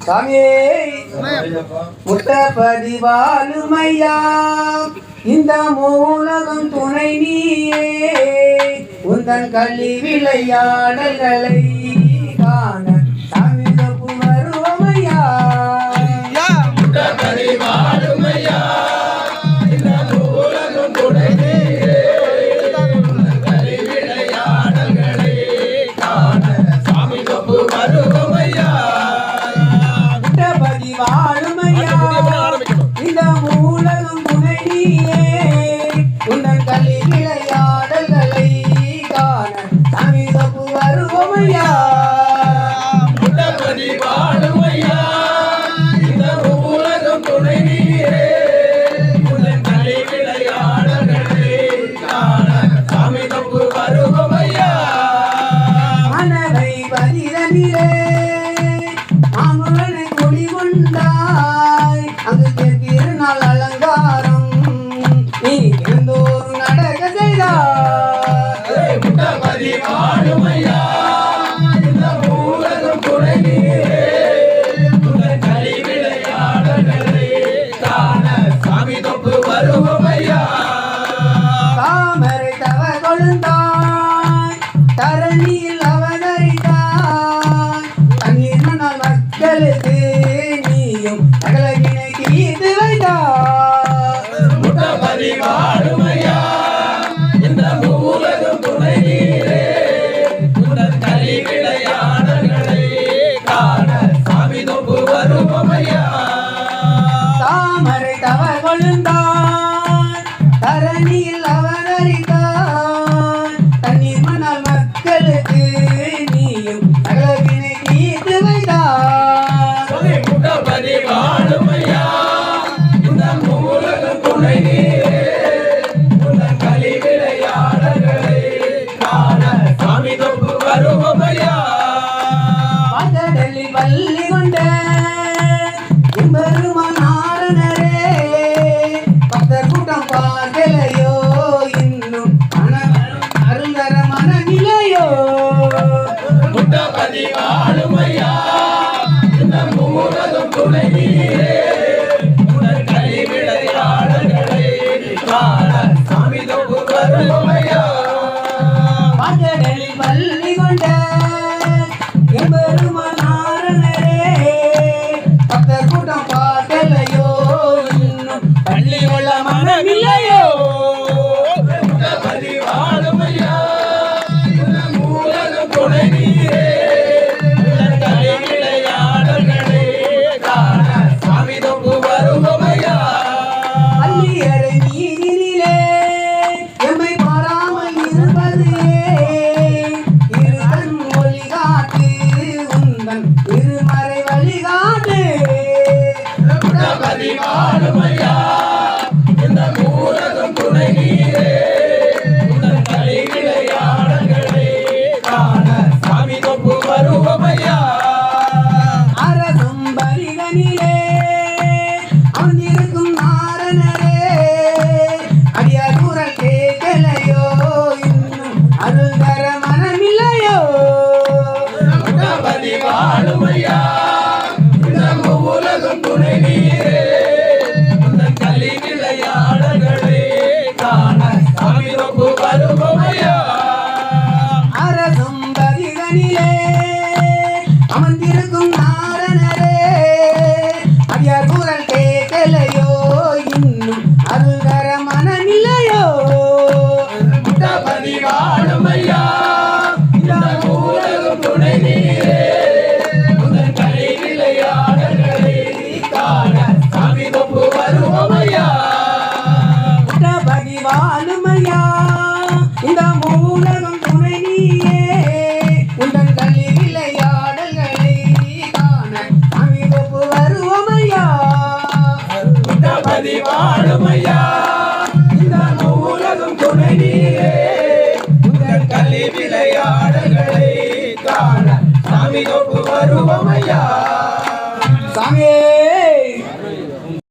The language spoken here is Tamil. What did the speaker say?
சாமியே முட்டப்பதி வாழுமையா இந்த மூலகம் துணை நீயே உந்தன் கல்வி விளையாடல்களை காண சாமிதப்பு வருவோமையா முட்டப்பதி வாழுமையா இந்த மூலகம் துணை நீயே உந்தன் கல்வி விளையாடல்களை காண சாமிதப்பு வருவோமையா வாழுமையா இந்த மூலகம் துணை நீயே உந்தன் கல்வி விளையாடல்களை காண சாமிதப்பு வருவோமையா முட்டப்பதி வாழுமையா இந்த மூலகம் துணை நீயே உந்தன் கல்வி விளையாடல்களை காண சாமிதப்பு வருவோமையா மனதை பதிதனிலே மாமுலனை கொடிகொண்டாய் அங்கு திருநாள் அலங்காரம் நீ இருந்தோறு நடக்க செய்தாய் முட்டப்பதி வாழுமையா இந்த மூலகம் துணை நீயே உந்தன் கல்வி விளையாடல்களை காண சாமிதப்பு வருவோமையா தாமரை தவ கொழுந்தாய் தரணியில் அவதரித்தாய் தண்ணீர் மணல் மக்களுக்கு நீயும் சகலவினை தீர்த்து வைத்தாய் முட்டப்பதி வாழுமையா இந்த மூலகம் துணை நீயே உந்தன் கல்வி விளையாடல்களை காண சாமிதப்பு வருவோமையா தாமரை தவ கொழுந்தாய் தரணியில் அவதரித்தாய் தண்ணீர் மணல் மக்களுக்கு நீயும் சகலவினை தீர்த்து வைத்தாய் முட்டப்பதி வாழுமையா இந்த மூலகம் துணை நீயே உந்தன் கல்வி விளையாடல்களை காண சாமிதப்பு வருவோமையா பகடலில் வள்ளி கொண்ட எம்பெருமானாரனரே பக்தர் கூட்டம் பார்க்கலையோ இன்னும் அருந்தர மனநிலையோ முட்டப்பதி வாழுமையா இந்த மூலகம் துணை நீயே உந்தன் கல்வி விளையாடல்களை காண சாமிதப்பு வருவோமையா பகடலில் வள்ளி கொண்ட எம்பெருமானாரனரே பக்தர் கூட்டம் பார்க்கலையோ இன்னும் பள்ளி உள்ள மனமில்லையோ முட்டப்பதி வாழுமையா இந்த மூலகம் துணை நீயே உந்தன் கல்வி விளையாடல்களை காண சாமிதப்பு வருவோமையா அள்ளியறை நீரினிலே எம்மை பாராமல் இருப்பது இருதன் மொழி காட்டு உந்தன் இருமறை வழிகாட்டு முட்டப்பதி வாழுமையா இந்த மூலகம் துணை நீயே உந்தன் கல்வி விளையாடல்களை காண சாமிதப்பு வருவோமையா அரசும் பரிகனிலே அமர்ந்திருக்கும் நாரணரே அடியார் குரல் கேட்கலையோ இன்னும் அருள் தர மனமில்லையோ முட்டப்பதி வாழுமையா இந்த மூலகம் துணை நீயே உந்தன் கல்வி விளையாடல்களை காண சாமிதப்பு வருவோமையா அரசும் பரிகனிலே அமர்ந்திருக்கும் நாரணரே அடியார் குரல் கேட்கலையோ இன்னும் அருள் தர மனமில்லையோ முட்டப்பதி வாழுமையா இந்த மூலகம் துணை நீயே உந்தன் கல்வி விளையாடல்களை காண சாமிதப்பு வருவோமையா முட்டபதி வாழுமையா இந்த